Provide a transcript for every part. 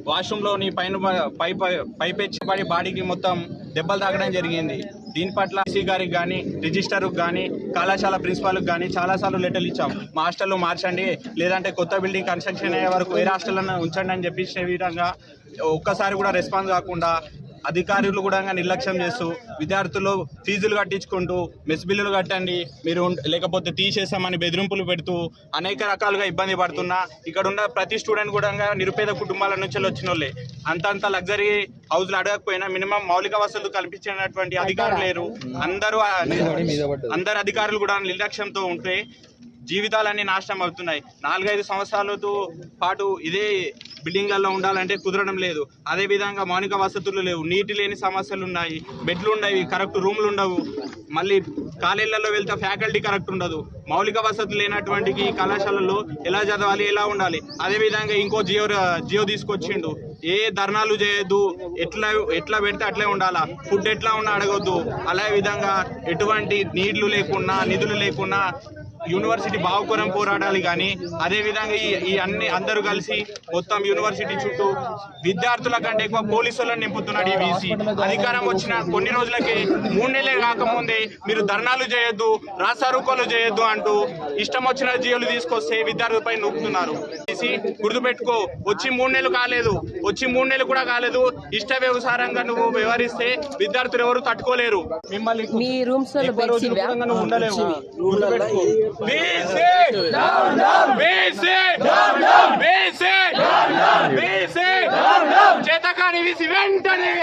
వాష్రూమ్లోని పైపెచ్చి పడి బాడీకి మొత్తం దెబ్బలు తాగడం జరిగింది. దీని పట్ల సీ గారికి కానీ రిజిస్టర్కి కానీ కళాశాల ప్రిన్సిపాల్కి కానీ చాలాసార్లు లెటర్లు ఇచ్చాం. మా హాస్టల్లో మార్చండి, లేదంటే కొత్త బిల్డింగ్ కన్స్ట్రక్షన్ అయ్యే వరకు వేరే హాస్టల్లో ఉంచండి అని చెప్పిన విధంగా ఒక్కసారి కూడా రెస్పాన్స్ కాకుండా అధికారులు కూడా నిర్లక్ష్యం చేస్తూ విద్యార్థులు ఫీజులు కట్టించుకుంటూ మెస్ బిల్లులు కట్టండి మీరు లేకపోతే తీసేసామని బెదిరింపులు పెడుతూ అనేక రకాలుగా ఇబ్బంది పడుతున్నా ఇక్కడ ఉన్న ప్రతి స్టూడెంట్ కూడా నిరుపేద కుటుంబాల నుంచి వచ్చిన వాళ్ళే. అంతంత లగ్జరీ హౌస్లు అడగకపోయినా మినిమం మౌలిక వసతులు కల్పించినటువంటి అధికారులు లేరు. అందరు అధికారులు కూడా నిర్లక్ష్యంతో ఉంటే జీవితాలన్నీ నాశనం అవుతున్నాయి. 4-5 సంవత్సరాలతో పాటు ఇదే బిల్డింగ్లలో ఉండాలంటే కుదరడం లేదు. అదేవిధంగా మౌలిక వసతులు లేవు, నీటి లేని సమస్యలు ఉన్నాయి, బెడ్లు ఉండవు, కరెక్ట్ రూమ్లు ఉండవు, మళ్ళీ కాలేజీలలో వెళ్తే ఫ్యాకల్టీ కరెక్ట్ ఉండదు. మౌలిక వసతులు లేనటువంటి కళాశాలల్లో ఎలా చదవాలి, ఎలా ఉండాలి. అదేవిధంగా ఇంకో జియో తీసుకొచ్చిండు. ఏ ధర్నాలు చేయొద్దు, ఎట్లా పెడితే అట్లే ఉండాలా, ఫుడ్ ఎట్లా ఉన్నా అడగొద్దు. అదే విధంగా ఎటువంటి నీళ్లు లేకున్నా నిధులు లేకున్నా యూనివర్సిటీ బావుకోరం పోరాడాలి. కానీ అదేవిధంగా ఈ అందరూ కలిసి మొత్తం యూనివర్సిటీ చుట్టూ విద్యార్థుల కంటే ఎక్కువ పోలీసులను నింపుతున్నాడు ఈ వీసీ. అధికారం వచ్చిన కొన్ని రోజులకి 3 నెలలే కాకముందే మీరు ధర్నాలు చేయొద్దు, రాస్తారోకోలు చేయొద్దు అంటూ ఇష్టం వచ్చిన జీవులు తీసుకొస్తే విద్యార్థులపై నూపుతున్నారు. గుర్తుపెట్టుకో, వచ్చి 3 నెలలు కూడా కాలేదు. ఇష్ట వ్యవసాయంగా నువ్వు వ్యవహరిస్తే విద్యార్థులు ఎవరు తట్టుకోలేరు. మిమ్మల్ని ఉండలేవు. చేతకాని వీసి వెంటనే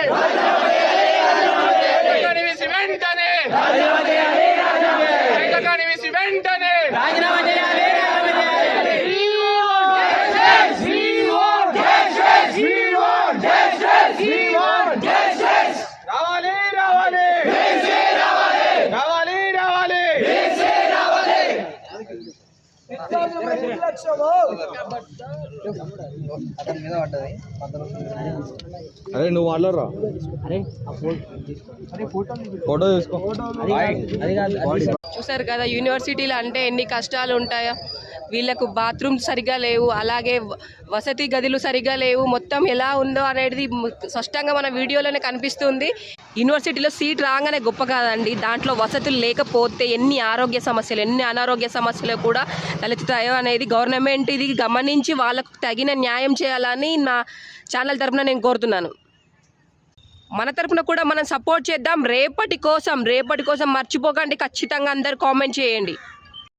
అరే నువ్వు మాట్లాడరా, ఫోటో తీసుకో. చూసారు కదా యూనివర్సిటీలు అంటే ఎన్ని కష్టాలు ఉంటాయో. వీళ్ళకు బాత్రూమ్స్ సరిగ్గా లేవు, అలాగే వసతి గదులు సరిగ్గా లేవు. మొత్తం ఎలా ఉందో అనేది స్పష్టంగా మన వీడియోలోనే కనిపిస్తుంది. యూనివర్సిటీలో సీట్ రాగానే గొప్ప కాదండి, దాంట్లో వసతులు లేకపోతే ఎన్ని అనారోగ్య సమస్యలు కూడా తలెత్తుతాయో అనేది గవర్నమెంట్ ఇది గమనించి వాళ్ళకు తగిన న్యాయం చేయాలని నా ఛానల్ తరఫున నేను కోరుతున్నాను. మన తరఫున కూడా మనం సపోర్ట్ చేద్దాం. రేపటి కోసం మర్చిపోకండి, ఖచ్చితంగా అందరు కామెంట్ చేయండి.